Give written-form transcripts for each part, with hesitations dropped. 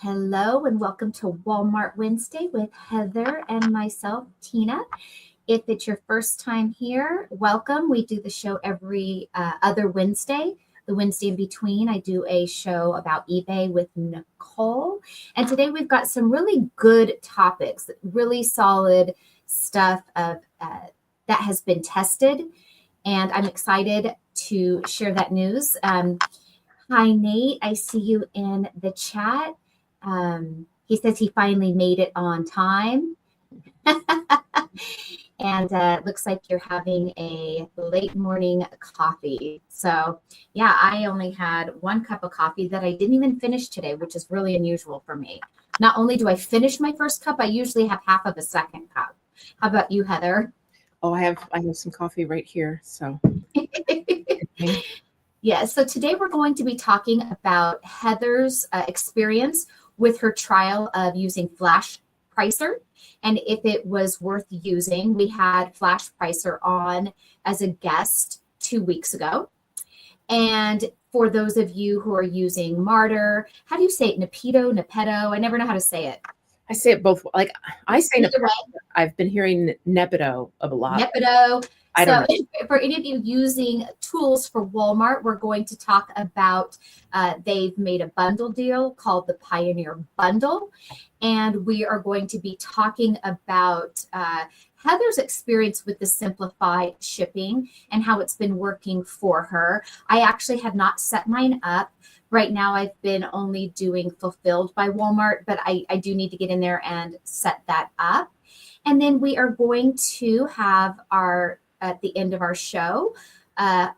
Hello and welcome to Walmart Wednesday with Heather and myself, Tina. If it's your first time here, welcome. We do the show every other Wednesday. The Wednesday in between, I do a show about eBay with Nicole. And today we've got some really good topics, really solid stuff that has been tested. And I'm excited to share that news. Hi, Nate. I see you in the chat. He says he finally made it on time. And it looks like you're having a late morning coffee. So yeah, I only had one cup of coffee that I didn't even finish today, which is really unusual for me. Not only do I finish my first cup, I usually have half of a second cup. How about you, Heather? Oh, I have some coffee right here. So yeah, so today we're going to be talking about Heather's experience with her trial of using Flashpricer and if it was worth using. We had Flashpricer on as a guest 2 weeks ago. And for those of you who are using Martyr, how do you say it? Nepedo? I never know how to say it. I say it both. Like I say Nepedo. I've been hearing Nepedo a lot. Nepedo. I don't know. For any of you using tools for Walmart, we're going to talk about, they've made a bundle deal called the Pioneer Bundle. And we are going to be talking about Heather's experience with the Simplified Shipping and how it's been working for her. I actually have not set mine up. Right now, I've been only doing Fulfilled by Walmart, but I do need to get in there and set that up. And then we are going to have at the end of our show, a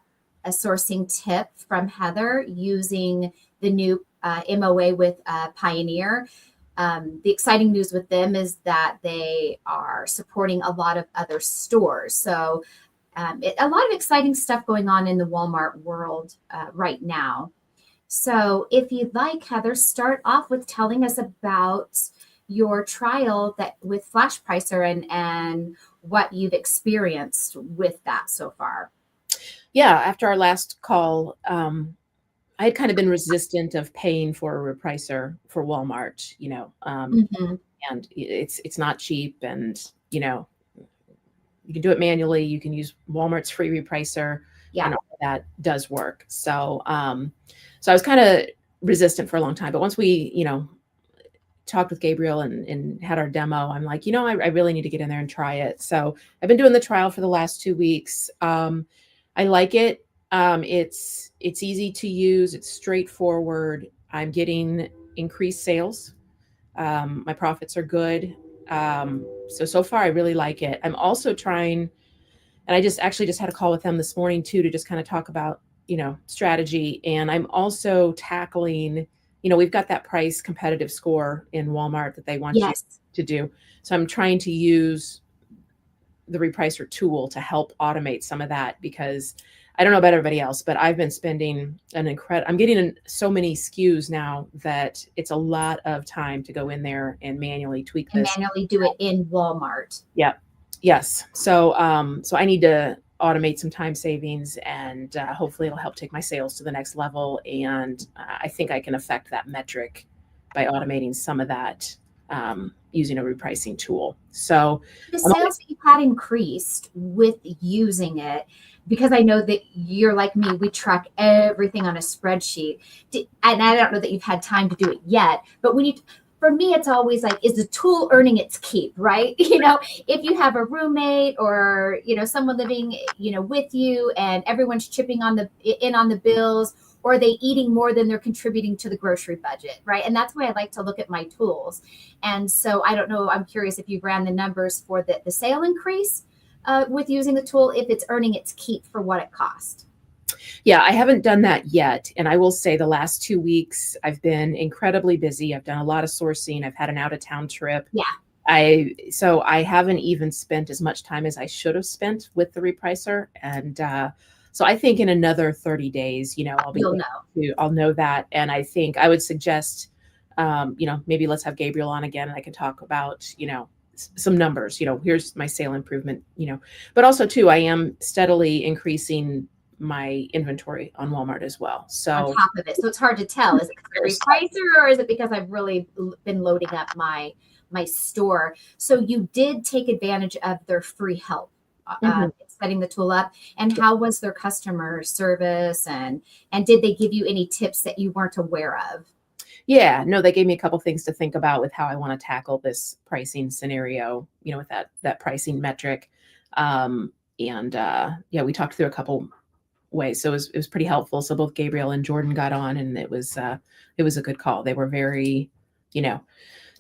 sourcing tip from Heather using the new MOA with Pioneer. The exciting news with them is that they are supporting a lot of other stores. So a lot of exciting stuff going on in the Walmart world right now. So if you'd like, Heather, start off with telling us about your trial with Flashpricer and what you've experienced with that so far. Yeah, after our last call, I had kind of been resistant of paying for a repricer for Walmart, and it's not cheap, and you can do it manually. You can use Walmart's free repricer, and all that does work. So, so I was kind of resistant for a long time, but once we, talked with Gabriel and had our demo, I'm like, I really need to get in there and try it. So I've been doing the trial for the last 2 weeks. I like it. It's easy to use. It's straightforward. I'm getting increased sales. My profits are good. So far I really like it. I'm also trying, and I just had a call with them this morning too, to just kind of talk about, strategy. And I'm also tackling, we've got that price competitive score in Walmart that they want you to do. So I'm trying to use the repricer tool to help automate some of that, because I don't know about everybody else, but I've been spending I'm getting so many SKUs now that it's a lot of time to go in there and manually tweak this. Manually do it in Walmart. Yeah. Yes. So I need to automate some time savings, and hopefully it'll help take my sales to the next level. And I think I can affect that metric by automating some of that using a repricing tool. So the sales that you had increased with using it, because I know that you're like me, we track everything on a spreadsheet. And I don't know that you've had time to do it yet, but for me, it's always like, is the tool earning its keep, right? If you have a roommate or, someone living, with you and everyone's chipping on the bills, or are they eating more than they're contributing to the grocery budget, right? And that's why I like to look at my tools. And so I don't know, I'm curious if you've ran the numbers for the sale increase with using the tool, if it's earning its keep for what it cost. Yeah, I haven't done that yet. And I will say the last 2 weeks, I've been incredibly busy. I've done a lot of sourcing. I've had an out-of-town trip. Yeah. So I haven't even spent as much time as I should have spent with the repricer. And so I think in another 30 days, I'll know that. And I think I would suggest, maybe let's have Gabriel on again, and I can talk about, some numbers, here's my sale improvement, but also too, I am steadily increasing my inventory on Walmart as well. On So top of it. So it's hard to tell. Is it because of repricer, or is it because I've really been loading up my store? So you did take advantage of their free help setting the tool up. And how was their customer service? And did they give you any tips that you weren't aware of? yeah, no, they gave me a couple things to think about with how I want to tackle this pricing scenario, with that pricing metric. Yeah, we talked through a couple ways. So it was pretty helpful. So both Gabriel and Jordan got on, and it was a good call. They were very, they're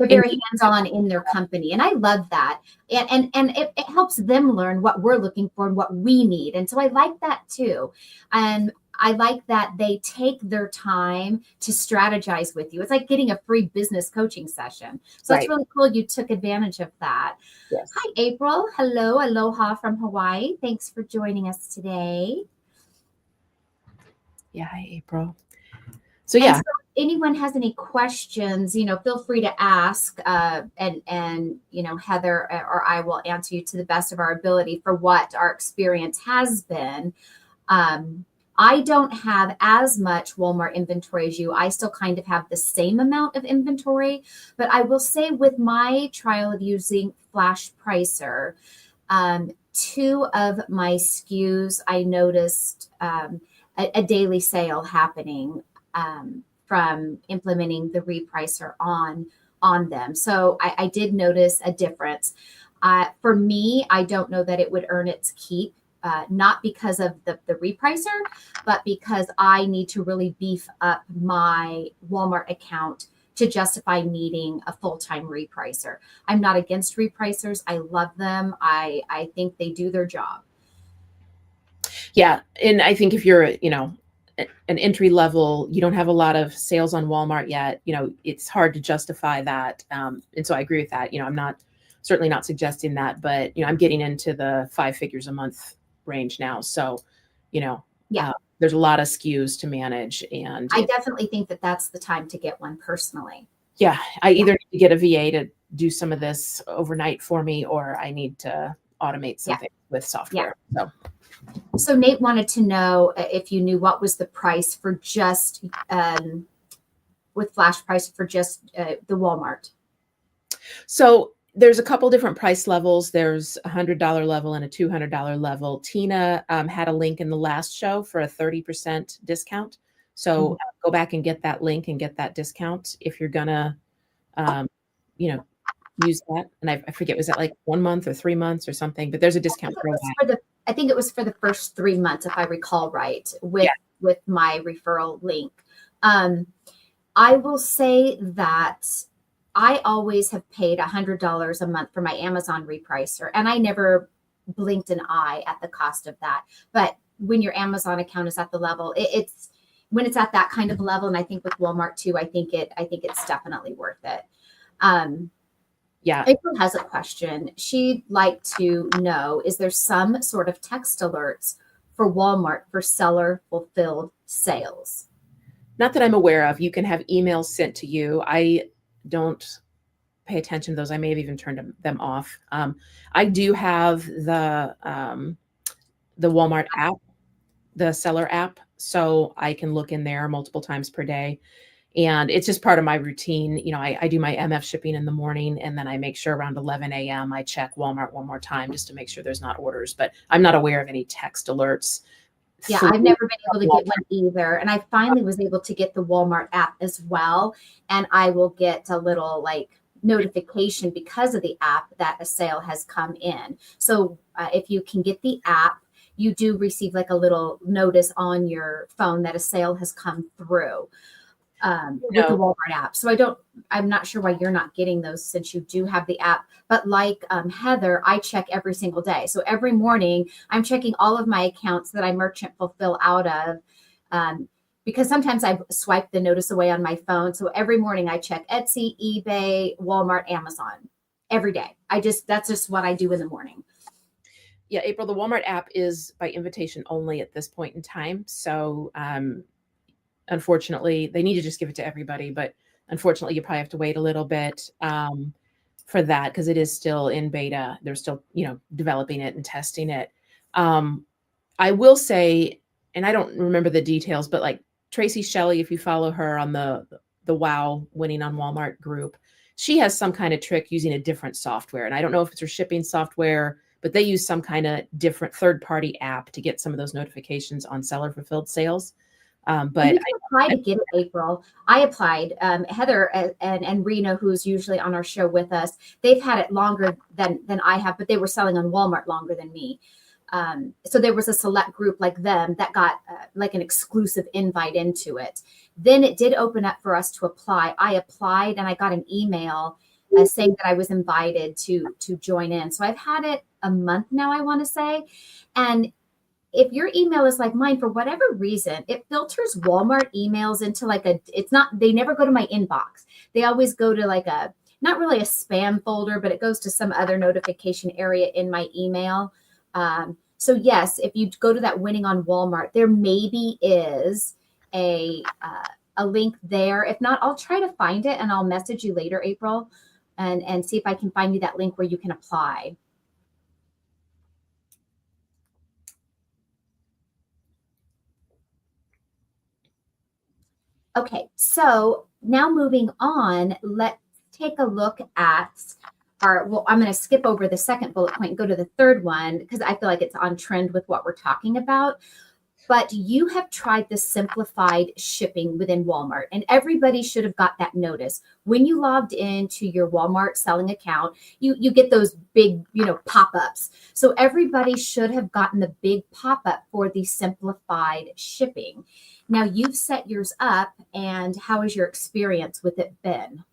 very hands-on in their company. And I love that. And it helps them learn what we're looking for and what we need. And so I like that too. And I like that they take their time to strategize with you. It's like getting a free business coaching session. So That's really cool. You took advantage of that. Yes. Hi, April. Hello. Aloha from Hawaii. Thanks for joining us today. Yeah. Hi, April. So yeah. So if anyone has any questions, feel free to ask, and Heather or I will answer you to the best of our ability for what our experience has been. I don't have as much Walmart inventory as you. I still kind of have the same amount of inventory, but I will say with my trial of using Flashpricer, 2 of my SKUs, I noticed a daily sale happening from implementing the repricer on them. So I did notice a difference. For me, I don't know that it would earn its keep. Not because of the repricer, but because I need to really beef up my Walmart account to justify needing a full-time repricer. I'm not against repricers. I love them. I think they do their job. Yeah. And I think if you're, an entry level, you don't have a lot of sales on Walmart yet, it's hard to justify that. And so I agree with that. I'm certainly not suggesting that, but, I'm getting into the 5 figures a month range now. So, there's a lot of SKUs to manage, and I definitely think that that's the time to get one personally. Yeah. I either need to get a VA to do some of this overnight for me, or I need to automate something with software. So Nate wanted to know if you knew what was the price for just with Flashpricer for just the Walmart. So there's a couple different price levels. There's $100 level and a $200 level. Tina had a link in the last show for a 30% discount. So go back and get that link and get that discount if you're gonna, use that. And I forget, was that like 1 month or 3 months or something? But there's a discount for that. I think it was for the first 3 months, if I recall right, with my referral link. I will say that I always have paid $100 a month for my Amazon repricer, and I never blinked an eye at the cost of that. But when your Amazon account is at the level, it's when it's at that kind of level, and I think with Walmart too, I think it's definitely worth it. April has a question. She'd like to know, is there some sort of text alerts for Walmart for seller fulfilled sales? Not that I'm aware of. You can have emails sent to you. I don't pay attention to those. I may have even turned them off. I do have the Walmart app, the seller app, so I can look in there multiple times per day. And it's just part of my routine. I do my MF shipping in the morning, and then I make sure around 11 a.m. I check Walmart one more time just to make sure there's not orders. But I'm not aware of any text alerts. Yeah, I've never been able to get one either. And I finally was able to get the Walmart app as well. And I will get a little notification because of the app that a sale has come in. So if you can get the app, you do receive a little notice on your phone that a sale has come through. With the Walmart app. So I'm not sure why you're not getting those since you do have the app. But like Heather, I check every single day. So every morning I'm checking all of my accounts that I merchant fulfill out of, because sometimes I've swiped the notice away on my phone. So every morning I check Etsy, eBay, Walmart, Amazon every day. That's just what I do in the morning. Yeah, April, the Walmart app is by invitation only at this point in time. So, unfortunately, they need to just give it to everybody, but unfortunately, you probably have to wait a little bit for that because it is still in beta. They're still, developing it and testing it. I will say, and I don't remember the details, but like Tracy Shelley, if you follow her on the Wow Winning on Walmart group, she has some kind of trick using a different software. And I don't know if it's her shipping software, but they use some kind of different third-party app to get some of those notifications on seller fulfilled sales. But you can apply to get it, April. I applied. Heather and Rena, who's usually on our show with us, they've had it longer than I have, but they were selling on Walmart longer than me. So there was a select group like them that got like an exclusive invite into it. Then it did open up for us to apply. I applied and I got an email saying that I was invited to join in. So I've had it a month now, I want to say. And if your email is like mine, for whatever reason, it filters Walmart emails into like they never go to my inbox. They always go to like not really a spam folder, but it goes to some other notification area in my email. So yes, if you go to that Winning on Walmart, there maybe is a link there. If not, I'll try to find it and I'll message you later, April, and see if I can find you that link where you can apply. Okay, so now moving on, let's take a look at I'm going to skip over the second bullet point and go to the third one because I feel like it's on trend with what we're talking about. But you have tried the simplified shipping within Walmart, and everybody should have got that notice. When you logged into your Walmart selling account, you get those big, pop-ups. So everybody should have gotten the big pop-up for the simplified shipping. Now you've set yours up, and how has your experience with it been?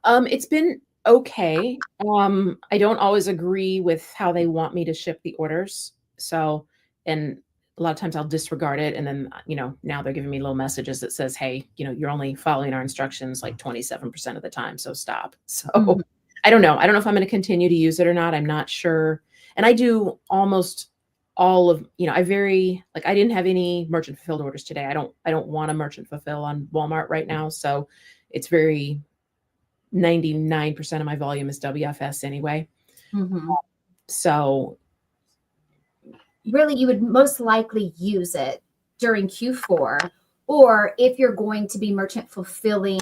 It's been okay. I don't always agree with how they want me to ship the orders. So, and a lot of times I'll disregard it. And then, now they're giving me little messages that says, hey, you're only following our instructions like 27% of the time. So stop. So I don't know. I don't know if I'm going to continue to use it or not. I'm not sure. And I do almost all of, I didn't have any merchant fulfilled orders today. I don't want to merchant fulfill on Walmart right now. So it's 99% of my volume is WFS anyway. So really, you would most likely use it during Q4, or if you're going to be merchant fulfilling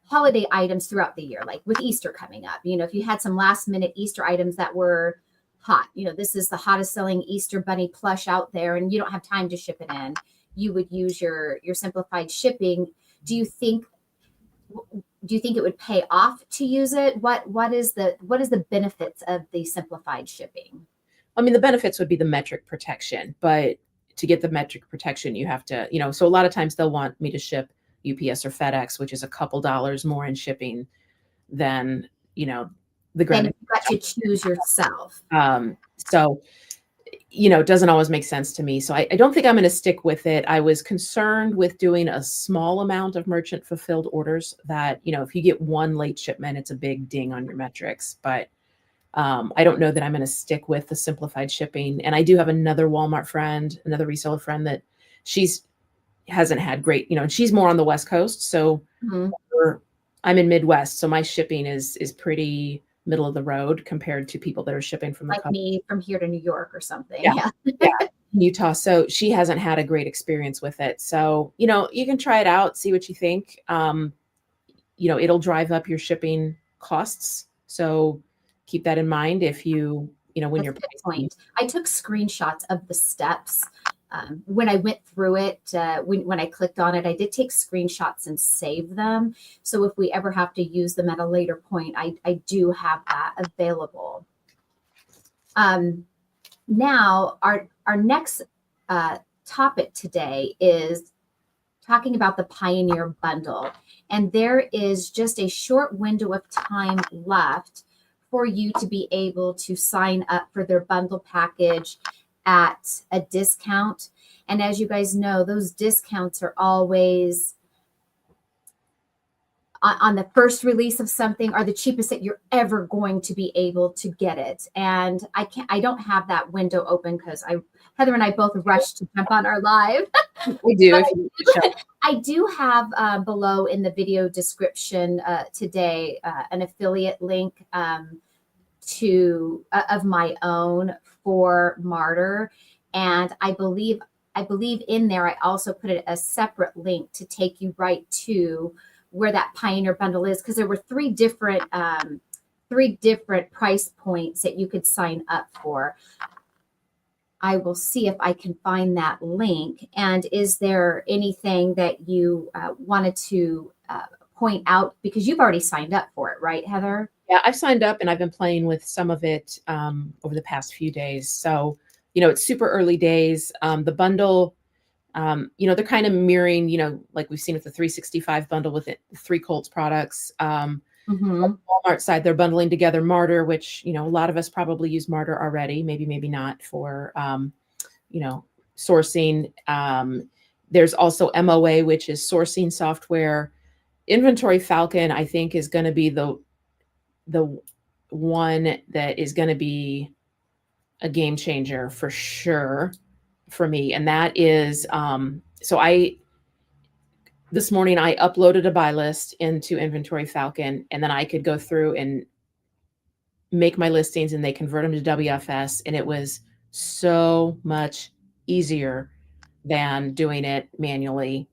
holiday items throughout the year, like with Easter coming up. If you had some last minute Easter items that were hot, this is the hottest selling Easter bunny plush out there, and you don't have time to ship it in, you would use your simplified shipping. Do you think it would pay off to use it? What is the benefits of the simplified shipping? I mean, the benefits would be the metric protection, but to get the metric protection, you have to, so a lot of times they'll want me to ship UPS or FedEx, which is a couple dollars more in shipping than, the grand. Then you got to choose yourself. So, it doesn't always make sense to me. So I don't think I'm going to stick with it. I was concerned with doing a small amount of merchant fulfilled orders that, if you get one late shipment, it's a big ding on your metrics. But I don't know that I'm going to stick with the simplified shipping. And I do have another Walmart friend, another reseller friend that hasn't had great, and she's more on the West Coast. So I'm in Midwest. So my shipping is pretty middle of the road compared to people that are shipping from like me from here to New York or something. Yeah. Utah. So she hasn't had a great experience with it. So, you can try it out, see what you think. It'll drive up your shipping costs. So keep that in mind if when That's you're a good point. I took screenshots of the steps. When I went through it, when I clicked on it, I did take screenshots and save them. So if we ever have to use them at a later point, I do have that available. Now, our next topic today is talking about the Pioneer Bundle. And there is just a short window of time left for you to be able to sign up for their bundle package at a discount. And as you guys know, those discounts are always on the first release of something are the cheapest that you're ever going to be able to get it. And I don't have that window open because Heather and I both rushed to jump on our live. We do. I do have below in the video description today an affiliate link of my own for Martyr. And I believe I believe in there, I also put a separate link to take you right to where that Pioneer bundle is, because there were three different price points that you could sign up for. I will see if I can find that link. And is there anything that you wanted to point out? Because you've already signed up for it, right, Heather? Yeah, I've signed up and I've been playing with some of it over the past few days. So, it's super early days. The bundle, they're kind of mirroring, like we've seen with the 365 bundle with it, 3 Colts products. Mm-hmm. On the Walmart side, they're bundling together Martyr, which, a lot of us probably use Martyr already, maybe not for, sourcing. There's also MOA, which is sourcing software. Inventory Falcon, I think, is going to be the one that is going to be a game changer for sure for me. And that is, this morning I uploaded a buy list into Inventory Falcon, and then I could go through and make my listings and they convert them to WFS. And it was so much easier than doing it manually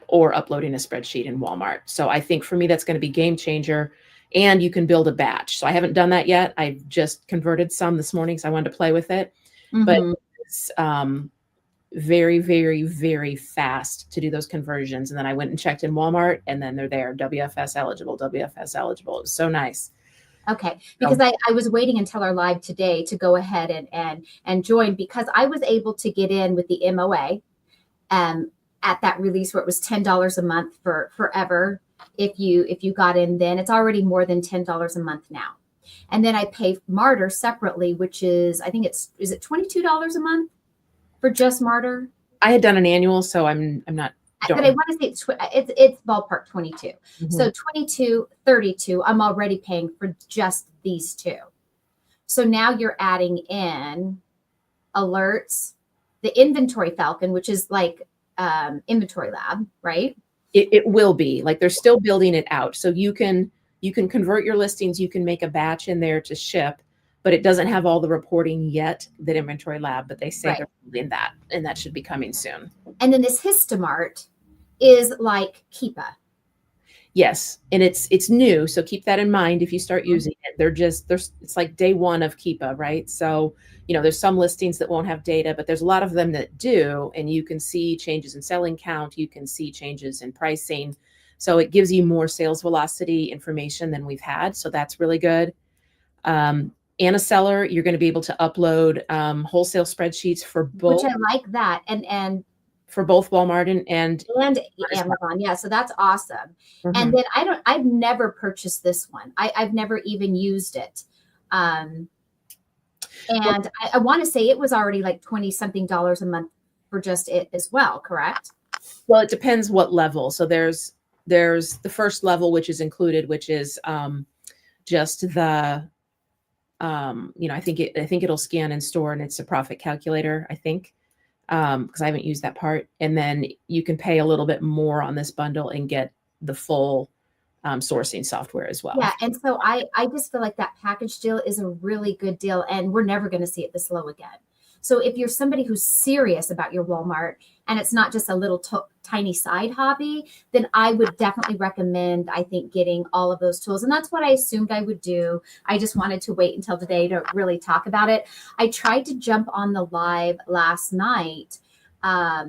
or uploading a spreadsheet in Walmart. So I think for me, that's going to be game changer. And you can build a batch. So I haven't done that yet. I just converted some this morning because I wanted to play with it. Mm-hmm. But it's very, very, very fast to do those conversions. And then I went and checked in Walmart, and then they're there, WFS eligible, WFS eligible. It was so nice. Okay, because I was waiting until our live today to go ahead and join, because I was able to get in with the MOA at that release where it was $10 a month for forever. If you got in then, it's already more than $10 a month now. And then I pay Martyr separately, which is, I think is it $22 a month for just Martyr? I had done an annual, so I'm not. But I want to say it's ballpark 22. Mm-hmm. So 22, 32, I'm already paying for just these two. So now you're adding in alerts, the Inventory Falcon, which is like Inventory Lab, right? It will be like they're still building it out. So you can convert your listings, you can make a batch in there to ship, but it doesn't have all the reporting yet that Inventory Lab, but they say they're building that, and that should be coming soon. And then this Histamart is like Keepa. Yes, and it's new, so keep that in mind if you start using it. It's like day one of Keepa, right? So there's some listings that won't have data, but there's a lot of them that do, and you can see changes in selling count, you can see changes in pricing, so it gives you more sales velocity information than we've had. So that's really good. Anaseller, you're going to be able to upload wholesale spreadsheets for both. Which I like that, and for both Walmart and Amazon. Yeah, so that's awesome. Mm-hmm. And then I've never purchased this one. I've never even used it. And I want to say it was already like $20-something a month for just it as well, correct? Well, it depends what level. So there's the first level, which is included, which is just the I think it'll scan and store, and it's a profit calculator, I think. Because I haven't used that part. And then you can pay a little bit more on this bundle and get the full sourcing software as well. Yeah, and so I just feel like that package deal is a really good deal, and we're never going to see it this low again. So if you're somebody who's serious about your Walmart and it's not just a little tiny side hobby, then I would definitely recommend, I think, getting all of those tools. And that's what I assumed I would do. I just wanted to wait until today to really talk about it. I tried to jump on the live last night I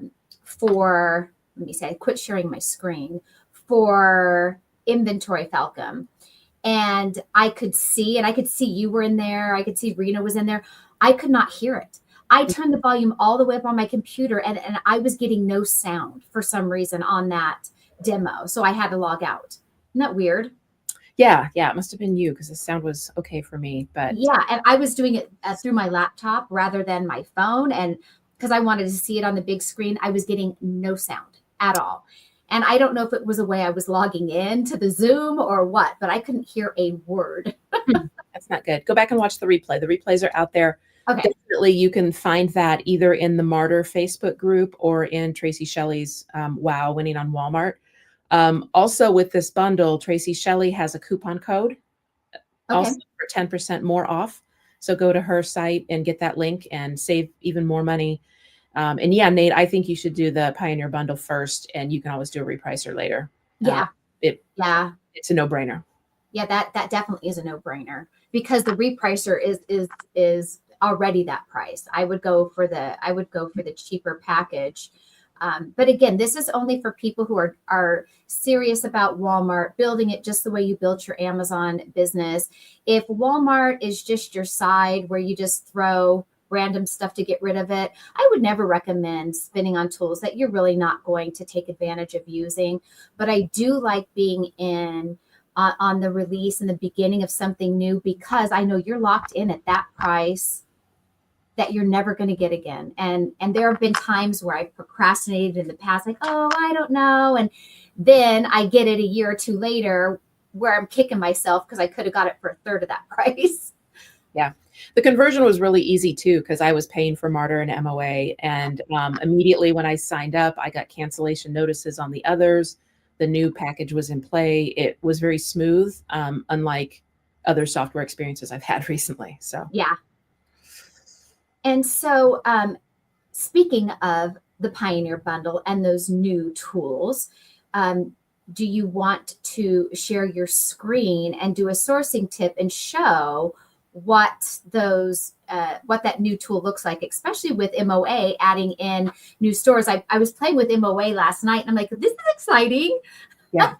quit sharing my screen for Inventory Falcon. And I could see you were in there. I could see Rena was in there. I could not hear it. I turned the volume all the way up on my computer, and I was getting no sound for some reason on that demo. So I had to log out. Isn't that weird? Yeah. It must have been you, because the sound was okay for me. But yeah, and I was doing it through my laptop rather than my phone. And because I wanted to see it on the big screen, I was getting no sound at all. And I don't know if it was a way I was logging in to the Zoom or what, but I couldn't hear a word. That's not good. Go back and watch the replay. The replays are out there. Okay. Definitely, you can find that either in the Martyr Facebook group or in Tracy Shelley's Wow Winning on Walmart. Also, with this bundle, Tracy Shelley has a coupon code also for 10% more off. So go to her site and get that link and save even more money. And yeah, Nate, I think you should do the Pioneer bundle first, and you can always do a repricer later. Yeah. It's a no-brainer. Yeah, that definitely is a no-brainer, because the repricer is already that price. I would go for the cheaper package. But again, this is only for people who are serious about Walmart, building it just the way you built your Amazon business. If Walmart is just your side where you just throw random stuff to get rid of it, I would never recommend spending on tools that you're really not going to take advantage of using. But I do like being in on the release in the beginning of something new, because I know you're locked in at that price that you're never going to get again. And there have been times where I've procrastinated in the past, like, oh, I don't know. And then I get it a year or two later where I'm kicking myself because I could have got it for a third of that price. Yeah. The conversion was really easy too, because I was paying for Martyr and MOA. And immediately when I signed up, I got cancellation notices on the others. The new package was in play. It was very smooth, unlike other software experiences I've had recently. So yeah. And so speaking of the Pioneer bundle and those new tools, do you want to share your screen and do a sourcing tip and show what that new tool looks like, especially with MOA adding in new stores? I was playing with MOA last night, and I'm like, this is exciting. Yeah.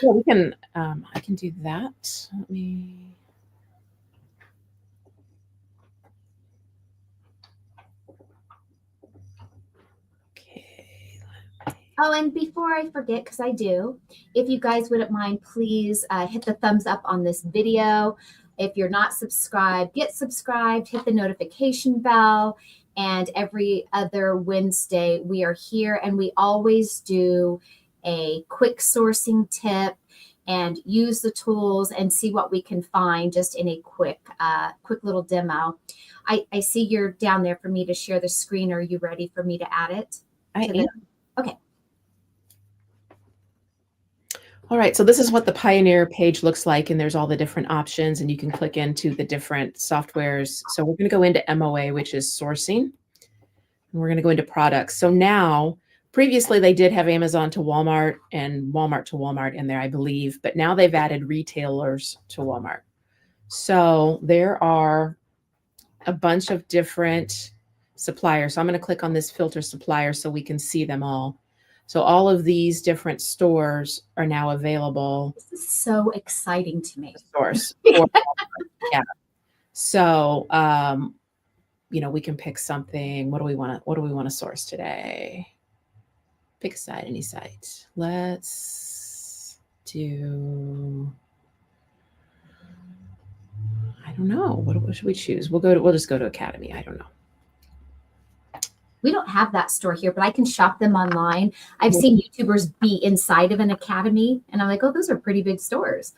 Yeah, we can. I can do that. Let me. Oh, and before I forget, because I do, if you guys wouldn't mind, please hit the thumbs up on this video. If you're not subscribed, get subscribed, hit the notification bell. And every other Wednesday, we are here, and we always do a quick sourcing tip and use the tools and see what we can find just in a quick little demo. I see you're down there for me to share the screen. Are you ready for me to add it? I am. Okay. All right, so this is what the Pioneer page looks like, and there's all the different options, and you can click into the different softwares. So we're going to go into MOA, which is sourcing, and we're going to go into products. So now, previously they did have Amazon to Walmart and Walmart to Walmart in there, I believe, but now they've added retailers to Walmart. So there are a bunch of different suppliers. So I'm going to click on this filter supplier so we can see them all. So all of these different stores are now available. This is so exciting to me. Stores. Yeah. So, we can pick something. What do we want to source today? Pick a site, any site. Let's do, I don't know. What should we choose? We'll just go to Academy. I don't know. We don't have that store here, but I can shop them online. I've seen YouTubers be inside of an Academy, and I'm like, oh, those are pretty big stores.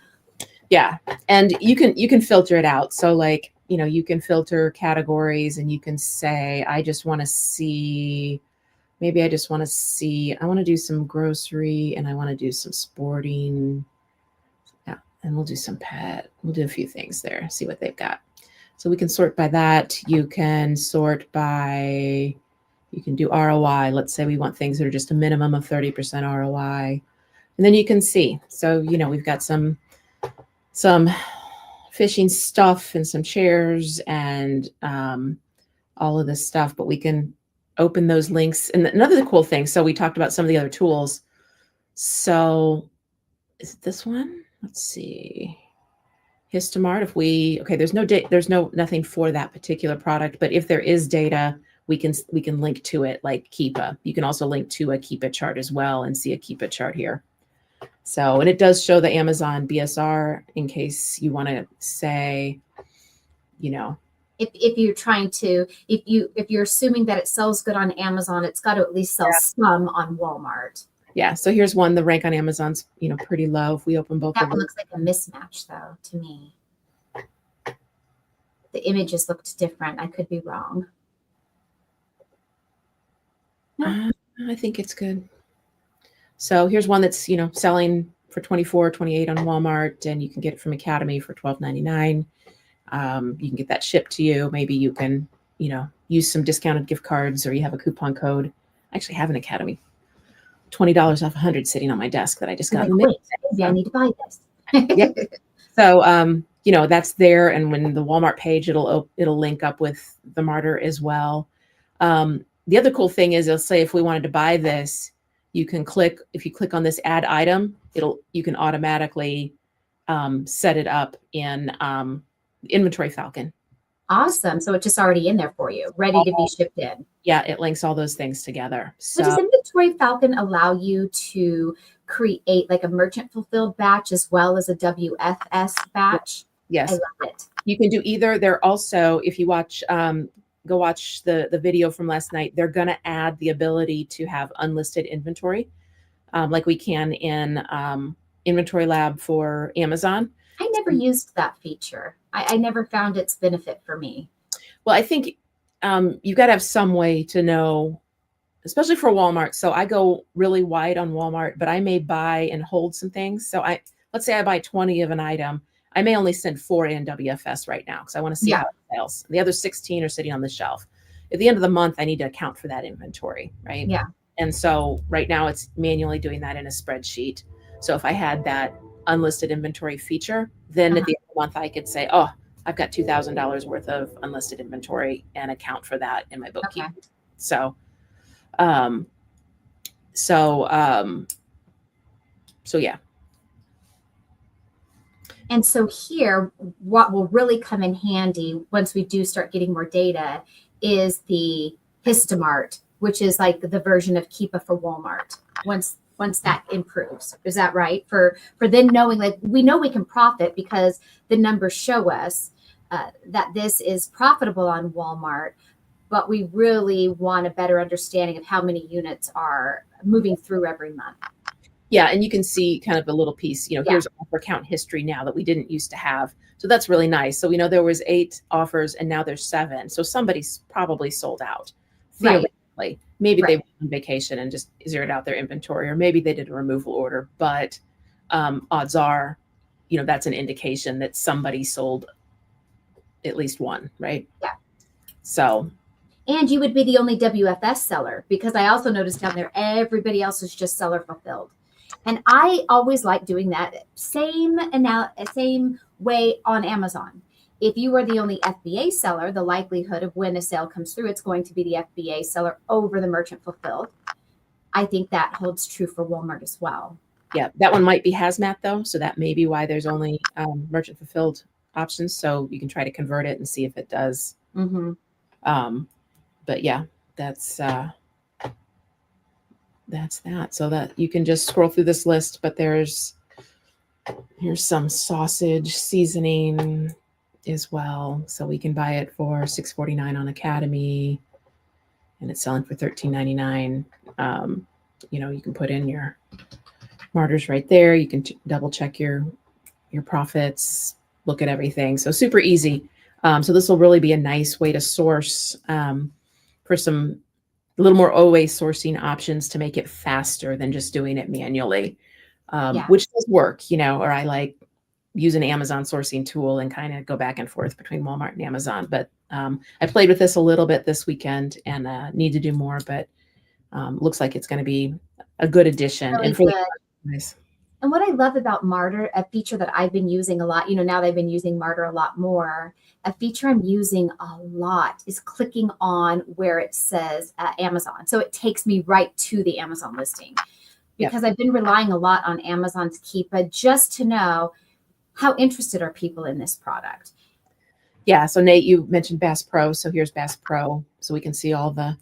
Yeah. And you can filter it out. So like, you can filter categories, and you can say, I want to do some grocery, and I want to do some sporting. Yeah. And we'll do some pet. We'll do a few things there, see what they've got. So we can sort by that. You can sort by, you can do ROI. Let's say we want things that are just a minimum of 30% ROI. And then you can see. So, we've got some fishing stuff and some chairs and all of this stuff, but we can open those links. And another cool thing, so we talked about some of the other tools. So is it this one? Let's see. Histomart. There's nothing for that particular product, but if there is data, we can link to it, like Keepa. You can also link to a Keepa chart as well and see a Keepa chart here. So, and it does show the Amazon BSR in case you want to say, if you're trying to, if you're assuming that it sells good on Amazon, it's got to at least sell some on Walmart. Yeah. So here's one. The rank on Amazon's, pretty low. If we open both that of them, one looks like a mismatch, though, to me. The images looked different. I could be wrong. I think it's good. So here's one that's, selling for $24.28 on Walmart, and you can get it from Academy for $12.99. You can get that shipped to you. Maybe you can, use some discounted gift cards or you have a coupon code. I actually have an Academy $20 off 100 sitting on my desk that I just got in the mail. Maybe I need to buy this. Yeah. So, that's there. And when the Walmart page, it'll link up with the Martyr as well. The other cool thing is it'll say, if we wanted to buy this, if you click on this add item, you can automatically set it up in Inventory Falcon. Awesome. So it's just already in there for you, ready to be shipped in. Yeah, it links all those things together. So does Inventory Falcon allow you to create like a merchant fulfilled batch as well as a WFS batch? Yes. I love it. You can do either. They're also, if you watch, go watch the video from last night, they're going to add the ability to have unlisted inventory, like we can in Inventory Lab for Amazon. I never used that feature. I never found its benefit for me. Well, I think you've got to have some way to know, especially for Walmart. So I go really wide on Walmart, but I may buy and hold some things. So let's say I buy 20 of an item. I may only send 4 in WFS right now because I want to see how it sells. The other 16 are sitting on the shelf. At the end of the month, I need to account for that inventory, right? Yeah. And so right now it's manually doing that in a spreadsheet. So if I had that unlisted inventory feature, then at the end of the month, I could say, oh, I've got $2,000 worth of unlisted inventory and account for that in my bookkeeping. Okay. So yeah. And so here, what will really come in handy once we do start getting more data is the Histomart, which is like the version of Keepa for Walmart. Once that improves, is that right? For then knowing, like, we know we can profit because the numbers show us that this is profitable on Walmart, but we really want a better understanding of how many units are moving through every month. Yeah, and you can see kind of a little piece, here's offer count history now that we didn't used to have. So that's really nice. So we know there was 8 offers and now there's 7. So somebody's probably sold out. Theoretically. Right. Maybe they went on vacation and just zeroed out their inventory, or maybe they did a removal order, but odds are, that's an indication that somebody sold at least one, right? Yeah. So. And you would be the only WFS seller, because I also noticed down there, everybody else is just seller fulfilled. And I always like doing that same way on Amazon. If you are the only FBA seller, the likelihood of when a sale comes through, it's going to be the FBA seller over the merchant fulfilled. I think that holds true for Walmart as well. Yeah, that one might be hazmat though. So that may be why there's only merchant fulfilled options. So you can try to convert it and see if it does. Mm-hmm. But yeah, that's that. So that you can just scroll through this list, but here's some sausage seasoning as well. So we can buy it for $6.49 on Academy and it's selling for $13.99. You can put in your Martyrs right there. You can double check your profits, look at everything. So super easy. So this will really be a nice way to source for some a little more OA sourcing options to make it faster than just doing it manually, which does work, or I like use an Amazon sourcing tool and kind of go back and forth between Walmart and Amazon. But I played with this a little bit this weekend and need to do more, but looks like it's going to be a good addition. Really and good. Nice. And what I love about Martyr, a feature that I've been using a lot, now they've been using Martyr a lot more, a feature I'm using a lot is clicking on where it says Amazon. So it takes me right to the Amazon listing, because I've been relying a lot on Amazon's Keepa just to know how interested are people in this product. Yeah. So Nate, you mentioned Bass Pro. So here's Bass Pro. So we can see all the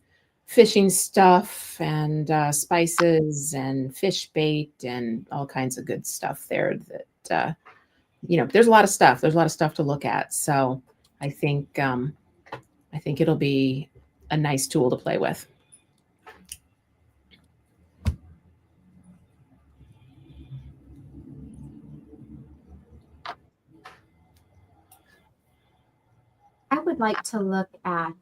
fishing stuff and spices and fish bait and all kinds of good stuff there that, there's a lot of stuff. There's a lot of stuff to look at. So I think it'll be a nice tool to play with. I would like to look at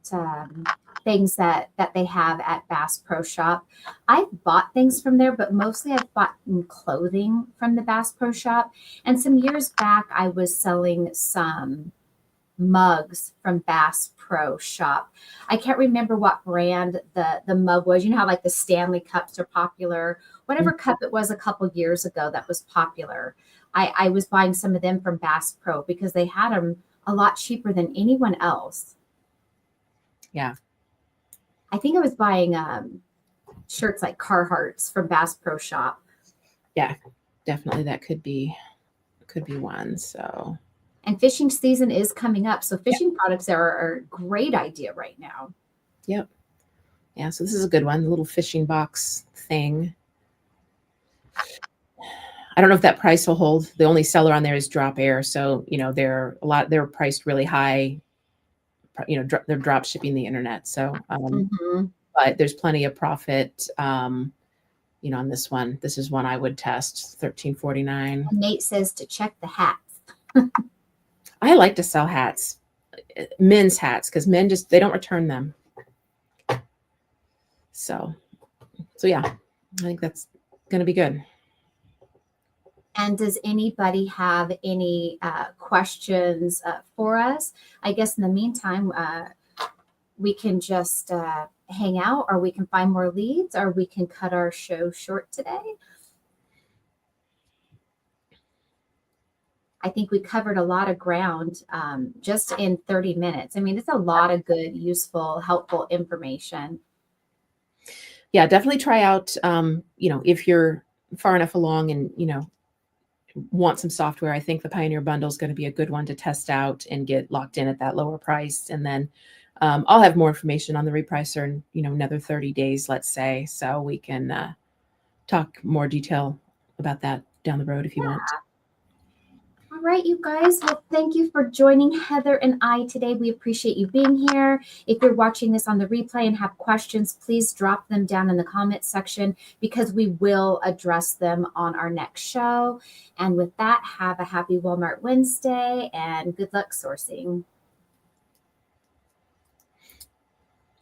things that they have at Bass Pro Shop. I've bought things from there, but mostly I've bought clothing from the Bass Pro Shop. And some years back, I was selling some mugs from Bass Pro Shop. I can't remember what brand the mug was. You know how like the Stanley cups are popular? Whatever cup it was a couple years ago that was popular. I was buying some of them from Bass Pro because they had them a lot cheaper than anyone else. Yeah. I think I was buying shirts like Carhartts from Bass Pro Shop. Yeah, definitely that could be one. So, and fishing season is coming up. So fishing products are a great idea right now. Yep. Yeah, so this is a good one, the little fishing box thing. I don't know if that price will hold. The only seller on there is Drop Air, so they're priced really high. They're drop shipping the internet, so but there's plenty of profit. On this one. This is one I would test, $13.49. Nate says to check the hats. I like to sell hats, men's hats, because men they don't return them. So yeah, I think that's going to be good. And does anybody have any questions for us? I guess in the meantime, we can just hang out, or we can find more leads, or we can cut our show short today. I think we covered a lot of ground just in 30 minutes. I mean, it's a lot of good, useful, helpful information. Yeah, definitely try out, if you're far enough along and, want some software, I think the Pioneer Bundle is going to be a good one to test out and get locked in at that lower price. And then I'll have more information on the repricer in, another 30 days, let's say, so we can talk more detail about that down the road if you want. All right, you guys. Well, thank you for joining Heather and I today. We appreciate you being here. If you're watching this on the replay and have questions, please drop them down in the comments section because we will address them on our next show. And with that, have a happy Walmart Wednesday and good luck sourcing.